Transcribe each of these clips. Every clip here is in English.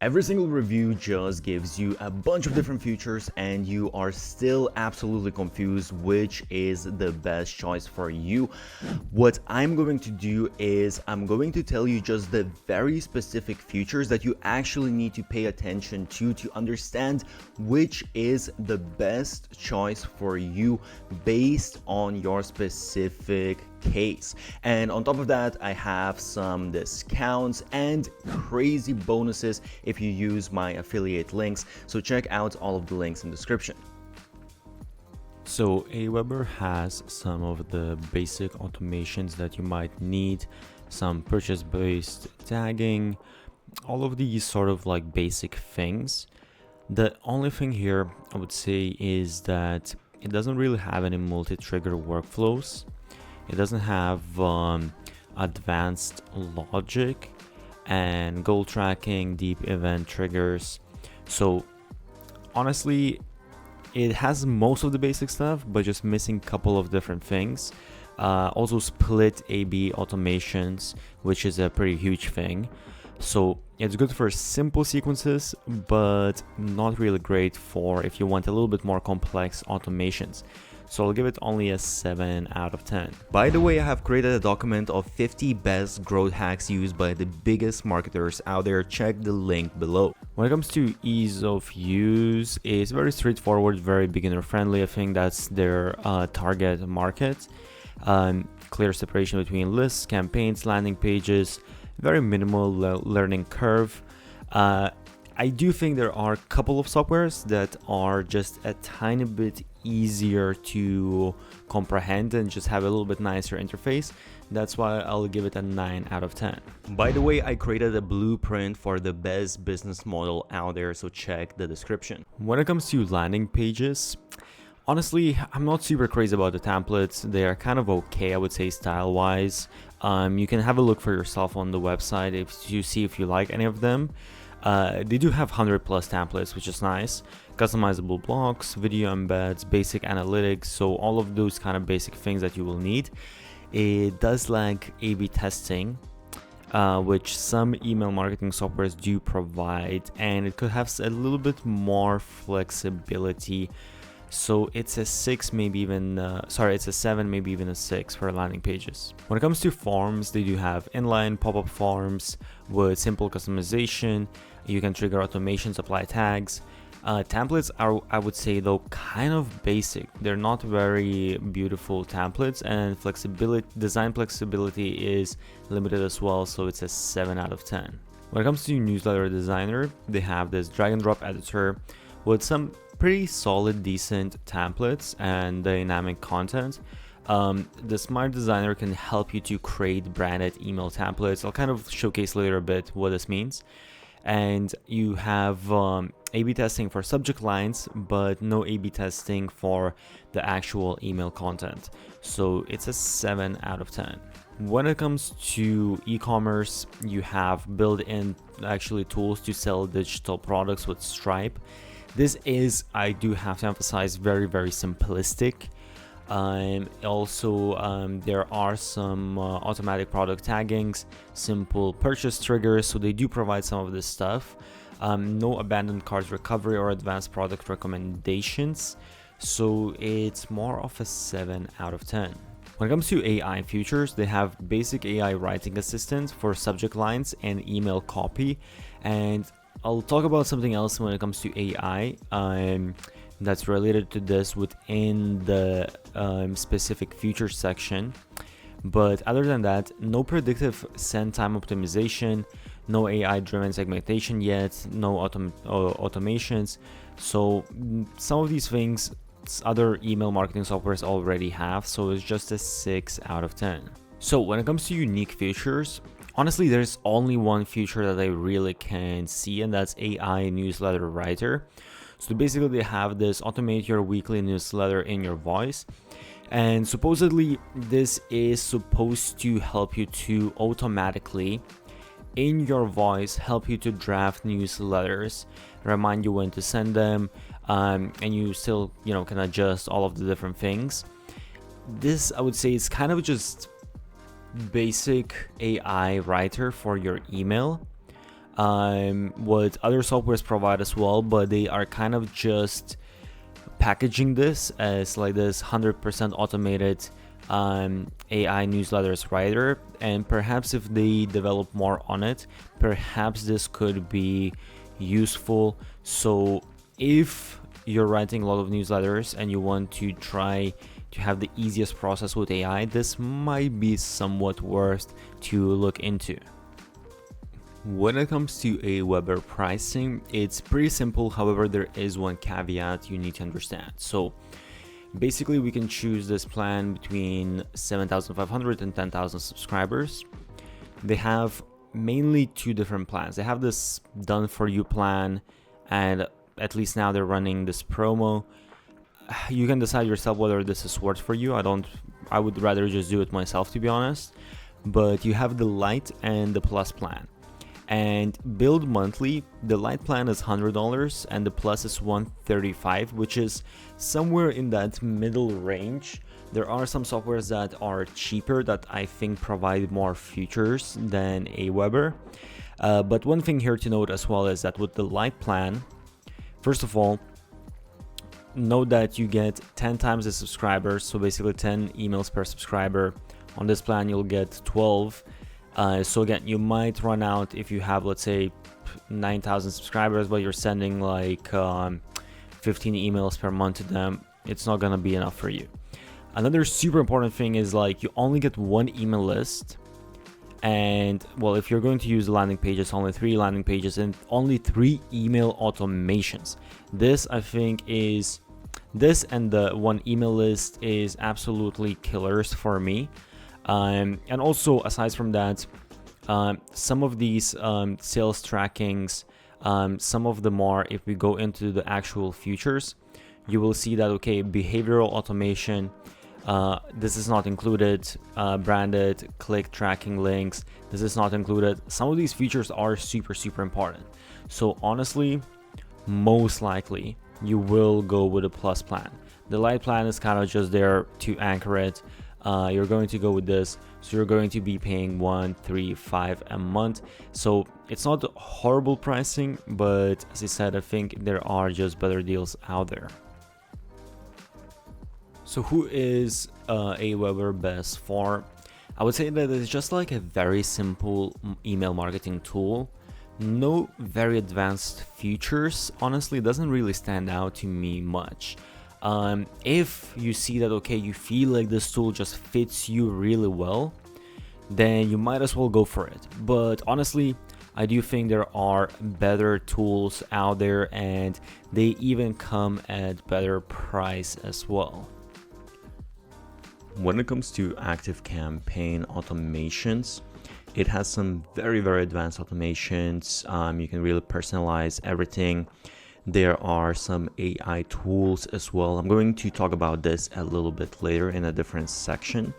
Every single review just gives you a bunch of different features and you are still absolutely confused which is the best choice for you. What I'm going to do is I'm going to tell you just the very specific features that you actually need to pay attention to understand which is the best choice for you based on your specific case. And on top of that, I have some discounts and crazy bonuses if you use my affiliate links, so check out all of the links in the description. So AWeber has some of the basic automations that you might need, some purchase-based tagging, all of these sort of like basic things. The only thing here I would say is that it doesn't really have any multi-trigger workflows. It doesn't have advanced logic and goal tracking, deep event triggers. So honestly, it has most of the basic stuff, but just missing a couple of different things. Also split A/B automations, which is a pretty huge thing. So it's good for simple sequences, but not really great for if you want a little bit more complex automations. So I'll give it only a 7 out of 10. By the way, I have created a document of 50 best growth hacks used by the biggest marketers out there. Check the link below. When it comes to ease of use, it's very straightforward, very beginner friendly. I think that's their target market. Clear separation between lists, campaigns, landing pages, very minimal learning curve. I do think there are a couple of softwares that are just a tiny bit easier to comprehend and just have a little bit nicer interface. That's why I'll give it a 9 out of 10. By the way, I created a blueprint for the best business model out there, so check the description. When it comes to landing pages, honestly, I'm not super crazy about the templates. They are kind of okay, I would say, style-wise. You can have a look for yourself on the website if you see if you like any of them. They do have 100 plus templates, which is nice. Customizable blocks, video embeds, basic analytics, so all of those kind of basic things that you will need. It does lack A/B testing, which some email marketing softwares do provide, and it could have a little bit more flexibility. So it's a 6, maybe even, it's a 7, maybe even a 6 for landing pages. When it comes to forms, they do have inline pop-up forms with simple customization. You can trigger automations, apply tags. Templates are, I would say though, kind of basic. They're not very beautiful templates, and design flexibility is limited as well, so it's a 7 out of 10. When it comes to newsletter designer, they have this drag and drop editor with some pretty solid, decent templates and dynamic content. The smart designer can help you to create branded email templates. I'll kind of showcase later a bit what this means. And you have A/B testing for subject lines, but no A/B testing for the actual email content. So it's a 7 out of 10. When it comes to e-commerce, you have built-in actually tools to sell digital products with Stripe. This is, I do have to emphasize, very, very simplistic. There are some automatic product taggings, simple purchase triggers, so they do provide some of this stuff. No abandoned cart recovery or advanced product recommendations, so it's more of a 7 out of 10. When it comes to AI features, they have basic AI writing assistant for subject lines and email copy, and I'll talk about something else when it comes to AI that's related to this within the specific features section. But other than that, no predictive send time optimization, no AI-driven segmentation yet, no automations. So some of these things other email marketing softwares already have, so it's just a 6 out of 10. So when it comes to unique features, honestly, there's only one feature that I really can see, and that's AI newsletter writer. So basically they have this automate your weekly newsletter in your voice, and supposedly this is supposed to help you to automatically in your voice help you to draft newsletters, remind you when to send them, and you still can adjust all of the different things. This, I would say, is kind of just basic AI writer for your email. what other softwares provide as well, but they are kind of just packaging this as like this 100% automated AI newsletters writer. And perhaps if they develop more on it, perhaps this could be useful. So if you're writing a lot of newsletters and you want to try to have the easiest process with AI, this might be somewhat worth to look into. When it comes to AWeber pricing, it's pretty simple. However, there is one caveat you need to understand. So basically, we can choose this plan between 7,500 and 10,000 subscribers. They have mainly two different plans. They have this done for you plan, and at least now they're running this promo. You can decide yourself whether this is worth for you. I would rather just do it myself, to be honest. But you have the Lite and the Plus plan. And billed monthly, the Lite plan is $100 and the Plus is $135, which is somewhere in that middle range. There are some softwares that are cheaper that I think provide more features than AWeber. But one thing here to note as well is that with the Lite plan, first of all, note that you get 10 times the subscribers, so basically 10 emails per subscriber. On this plan, you'll get 12. So again, you might run out if you have, let's say, 9,000 subscribers, but you're sending like 15 emails per month to them. It's not gonna be enough for you. Another super important thing is like you only get one email list. And well, if you're going to use landing pages, only 3 landing pages and only 3 email automations. This and the one email list is absolutely killers for me. And also aside from that, some of these sales trackings, some of them are, if we go into the actual features, you will see that, okay, behavioral automation, this is not included, branded click tracking links, this is not included. Some of these features are super important. So honestly, most likely you will go with a Plus plan. The Lite plan is kind of just there to anchor it. You're going to go with this, so you're going to be paying $135 a month. So it's not horrible pricing, but as I said, I think there are just better deals out there. So who is AWeber best for? I would say that it's just like a very simple email marketing tool. No very advanced features. Honestly, it doesn't really stand out to me much. If you see that, okay, you feel like this tool just fits you really well, then you might as well go for it. But honestly, I do think there are better tools out there, and they even come at better price as well. When it comes to ActiveCampaign automations, it has some very advanced automations. You can really personalize everything. There are some AI tools as well. I'm going to talk about this a little bit later in a different section,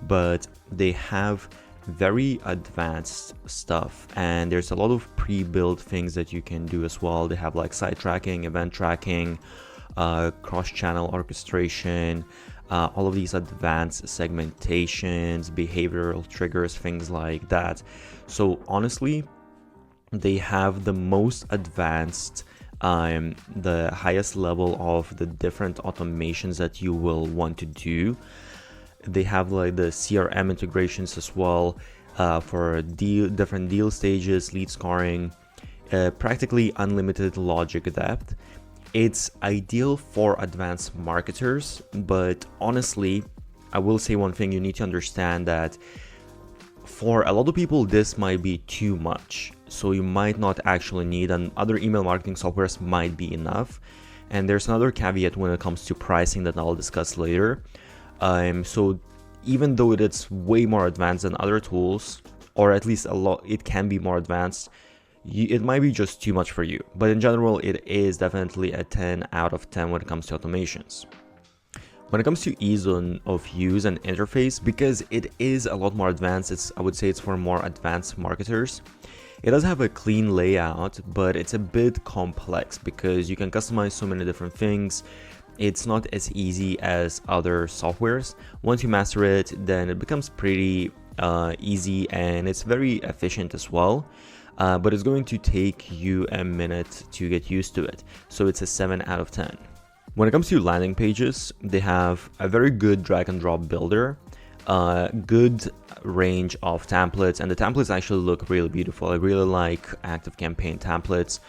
but they have very advanced stuff, and there's a lot of pre-built things that you can do as well. They have like site tracking, event tracking, cross-channel orchestration, all of these advanced segmentations, behavioral triggers, things like that. So honestly, they have the most advanced, the highest level of the different automations that you will want to do. They have like the CRM integrations as well, for different deal stages, lead scoring, practically unlimited logic depth. It's ideal for advanced marketers, but honestly, I will say one thing: you need to understand that for a lot of people, this might be too much. So you might not actually need, and other email marketing softwares might be enough. And there's another caveat when it comes to pricing that I'll discuss later. So even though it's way more advanced than other tools, or at least it can be more advanced, it might be just too much for you. But in general, it is definitely a 10 out of 10 when it comes to automations. When it comes to ease of use and interface, because it is a lot more advanced, I would say it's for more advanced marketers. It does have a clean layout, but it's a bit complex because you can customize so many different things. It's not as easy as other softwares. Once you master it, then it becomes pretty easy, and it's very efficient as well. but it's going to take you a minute to get used to it. So it's a 7 out of 10. When it comes to landing pages, they have a very good drag and drop builder, good range of templates, and the templates actually look really beautiful. I really like ActiveCampaign templates.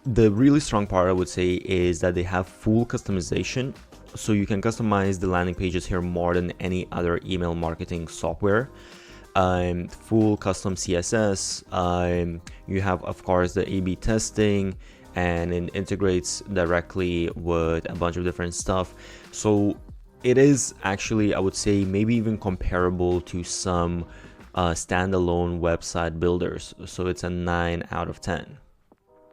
The really strong part, I would say, is that they have full customization. So you can customize the landing pages here more than any other email marketing software. Full custom CSS. You have, of course, the A/B testing, and it integrates directly with a bunch of different stuff. So it is actually, I would say, maybe even comparable to some standalone website builders. So it's a 9 out of 10.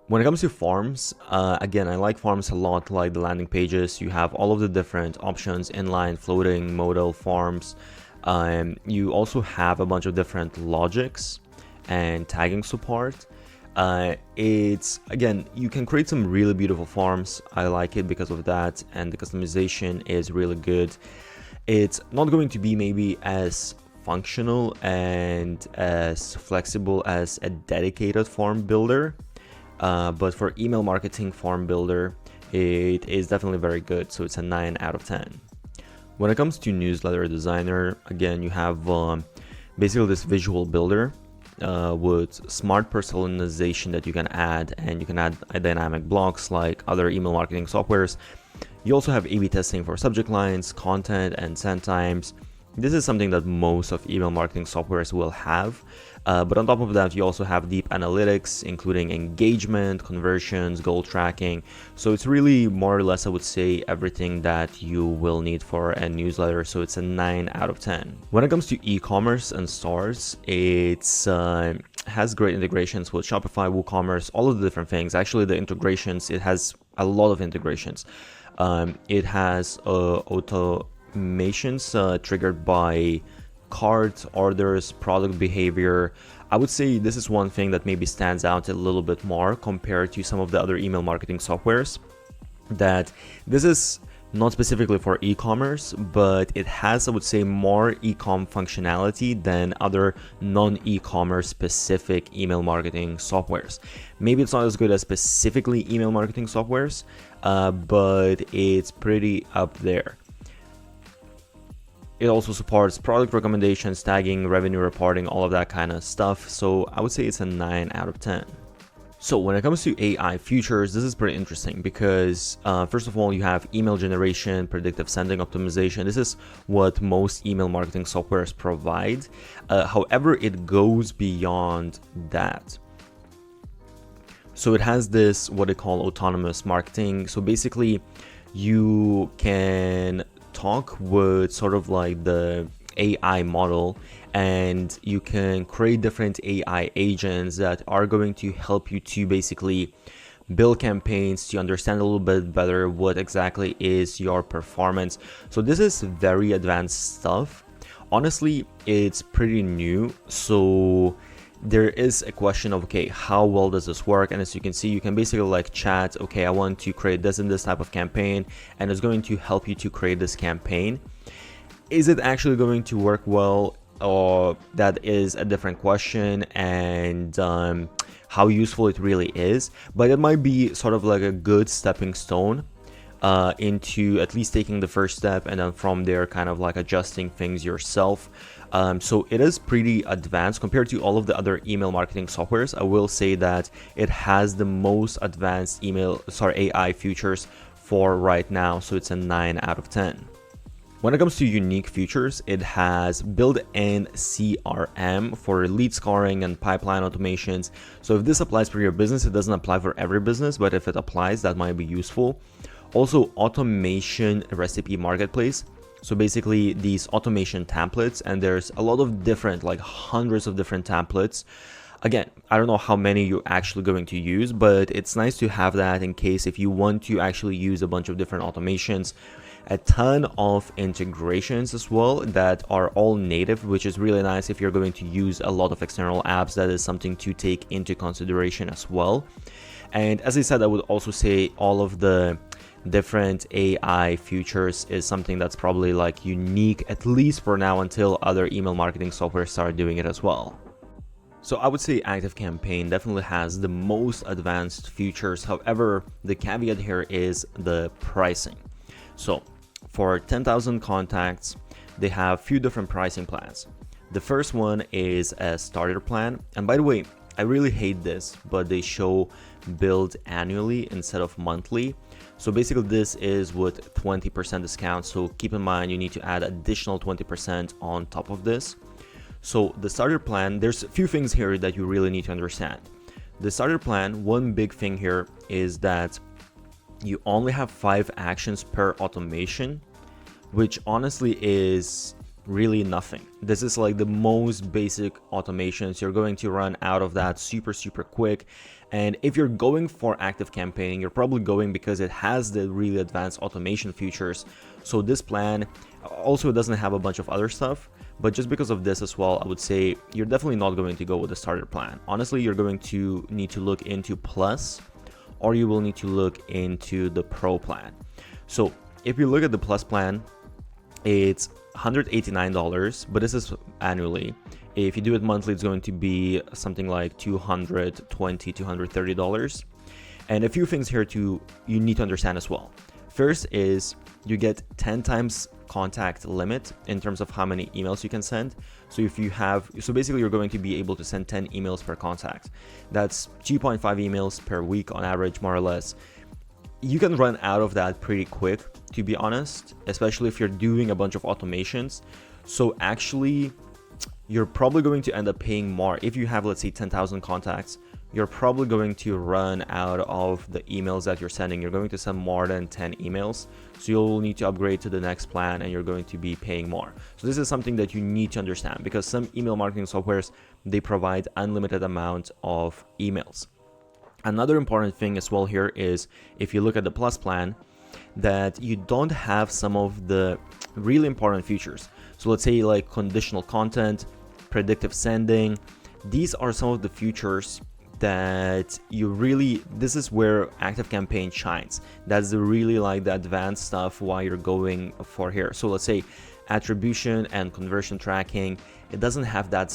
When it comes to forms, again, I like forms a lot, like the landing pages. You have all of the different options: inline, floating, modal forms. You also have a bunch of different logics and tagging support. It's, again, you can create some really beautiful forms. I like it because of that, and the customization is really good. It's not going to be maybe as functional and as flexible as a dedicated form builder, but for email marketing form builder, it is definitely very good. So it's a 9 out of 10. When it comes to newsletter designer, again, you have basically this visual builder with smart personalization that you can add, and you can add dynamic blocks like other email marketing softwares. You also have A/B testing for subject lines, content, and send times. This is something that most of email marketing softwares will have, but on top of that, you also have deep analytics, including engagement, conversions, goal tracking. So it's really more or less, I would say, everything that you will need for a newsletter. So it's a 9 out of 10. When it comes to e-commerce and stores, it's has great integrations with Shopify, WooCommerce, all of the different things. Actually, the integrations, it has a lot of integrations. It has automations triggered by cart orders, product behavior. I would say this is one thing that maybe stands out a little bit more compared to some of the other email marketing softwares, that this is not specifically for e-commerce, but it has, I would say, more e-com functionality than other non-e-commerce specific email marketing softwares. Maybe it's not as good as specifically email marketing softwares, but it's pretty up there. It also supports product recommendations, tagging, revenue reporting, all of that kind of stuff. So I would say it's a 9 out of 10. So when it comes to AI features, this is pretty interesting because first of all, you have email generation, predictive sending optimization. This is what most email marketing softwares provide. However, it goes beyond that. So it has this, what they call autonomous marketing. So basically, you can talk with sort of like the AI model, and you can create different AI agents that are going to help you to basically build campaigns, to understand a little bit better what exactly is your performance. So this is very advanced stuff. Honestly, it's pretty new, so there is a question of, okay, how well does this work? And as you can see, you can basically like chat, okay, I want to create this and this type of campaign, and it's going to help you to create this campaign. Is it actually going to work well? Or that is a different question, and how useful it really is. But it might be sort of like a good stepping stone into at least taking the first step, and then from there kind of like adjusting things yourself. So it is pretty advanced compared to all of the other email marketing softwares. I will say that it has the most advanced AI features for right now. So it's a 9 out of 10. When it comes to unique features, it has built-in CRM for lead scoring and pipeline automations. So if this applies for your business, it doesn't apply for every business, but if it applies, that might be useful. Also, automation recipe marketplace. So basically these automation templates, and there's a lot of different, like hundreds of different templates. Again, I don't know how many you're actually going to use, but it's nice to have that in case if you want to actually use a bunch of different automations. A ton of integrations as well that are all native, which is really nice if you're going to use a lot of external apps. That is something to take into consideration as well. And as I said, I would also say all of the different AI features is something that's probably like unique, at least for now, until other email marketing software start doing it as well. So I would say ActiveCampaign definitely has the most advanced features. However, the caveat here is the pricing. So for 10,000 contacts, they have a few different pricing plans. The first one is a starter plan. And by the way, I really hate this, but they show billed annually instead of monthly. So basically this is with 20% discount. So keep in mind, you need to add additional 20% on top of this. So the starter plan, there's a few things here that you really need to understand. The starter plan, one big thing here is that you only have 5 actions per automation, which honestly is really nothing. This is like the most basic automations. You're going to run out of that super quick. And if you're going for ActiveCampaign, you're probably going because it has the really advanced automation features. So this plan also doesn't have a bunch of other stuff, but just because of this as well, I would say you're definitely not going to go with the starter plan. Honestly, you're going to need to look into Plus, or you will need to look into the Pro plan. So if you look at the Plus plan, it's $189, but this is annually. If you do it monthly, it's going to be something like $220, $230. And a few things here you need to understand as well. First is you get 10 times contact limit in terms of how many emails you can send. So basically you're going to be able to send 10 emails per contact. That's 2.5 emails per week on average, more or less. You can run out of that pretty quick, to be honest, especially if you're doing a bunch of automations. So actually, you're probably going to end up paying more. If you have, let's say, 10,000 contacts, you're probably going to run out of the emails that you're sending. You're going to send more than 10 emails. So you'll need to upgrade to the next plan and you're going to be paying more. So this is something that you need to understand, because some email marketing softwares, they provide unlimited amount of emails. Another important thing as well here is if you look at the Plus plan, that you don't have some of the really important features. So let's say like conditional content, predictive sending. These are some of the features that this is where ActiveCampaign shines. That's really like the advanced stuff why you're going for here. So let's say attribution and conversion tracking, it doesn't have that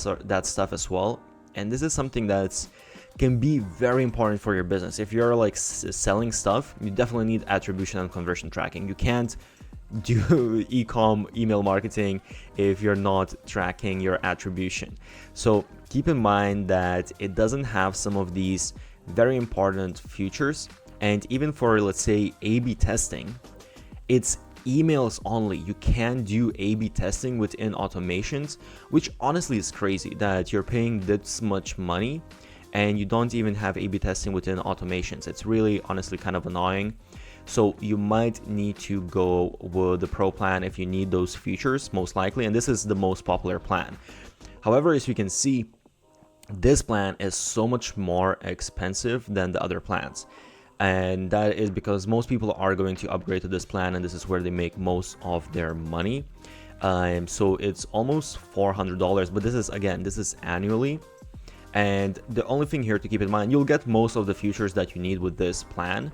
stuff as well. And this is something that's can be very important for your business. If you're like selling stuff, you definitely need attribution and conversion tracking. You can't do email marketing if you're not tracking your attribution. So keep in mind that it doesn't have some of these very important features. And even for, let's say, A/B testing, it's emails only. You can do A/B testing within automations, which honestly is crazy that you're paying this much money and you don't even have A/B testing within automations. It's really honestly kind of annoying. So you might need to go with the Pro plan if you need those features, most likely, and this is the most popular plan. However, as you can see, this plan is so much more expensive than the other plans. And that is because most people are going to upgrade to this plan, and this is where they make most of their money. So it's almost $400, but this is annually. And the only thing here to keep in mind, you'll get most of the features that you need with this plan.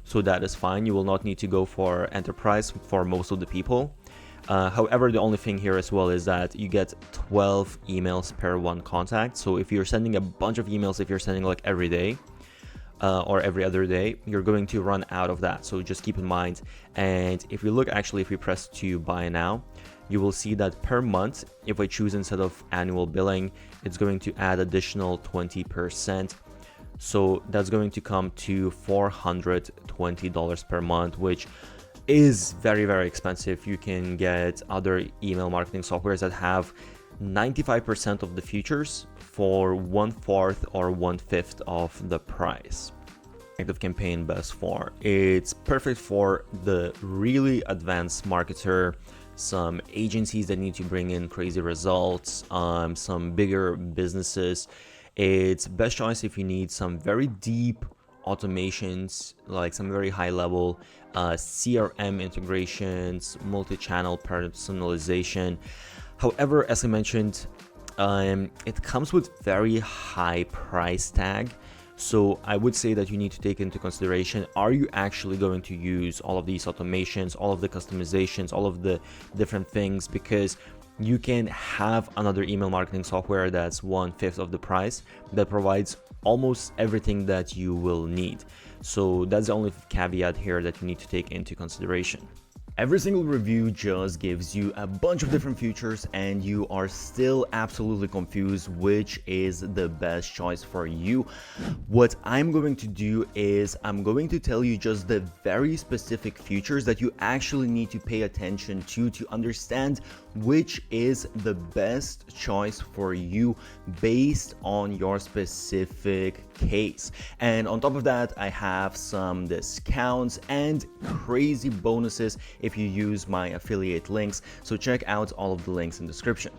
So that is fine. You will not need to go for enterprise for most of the people. However, the only thing here as well is that you get 12 emails per one contact. So if you're sending a bunch of emails, if you're sending like every day or every other day, you're going to run out of that. So just keep in mind. And if you look, actually, if we press to buy now, you will see that per month, if I choose instead of annual billing, it's going to add additional 20%. So that's going to come to $420 per month, which is very, very expensive. You can get other email marketing softwares that have 95% of the features for 1/4 or 1/5 of the price. ActiveCampaign best for. It's perfect for the really advanced marketer, some agencies that need to bring in crazy results, some bigger businesses. It's best choice if you need some very deep automations, like some very high level CRM integrations, multi-channel personalization. However, as I mentioned, it comes with very high price tag. So I would say that you need to take into consideration, are you actually going to use all of these automations, all of the customizations, all of the different things? Because you can have another email marketing software that's 1/5 of the price that provides almost everything that you will need. So that's the only caveat here that you need to take into consideration. Every single review just gives you a bunch of different features and you are still absolutely confused which is the best choice for you. What I'm going to do is I'm going to tell you just the very specific features that you actually need to pay attention to understand which is the best choice for you based on your specific case. And on top of that, I have some discounts and crazy bonuses if you use my affiliate links. So check out all of the links in the description.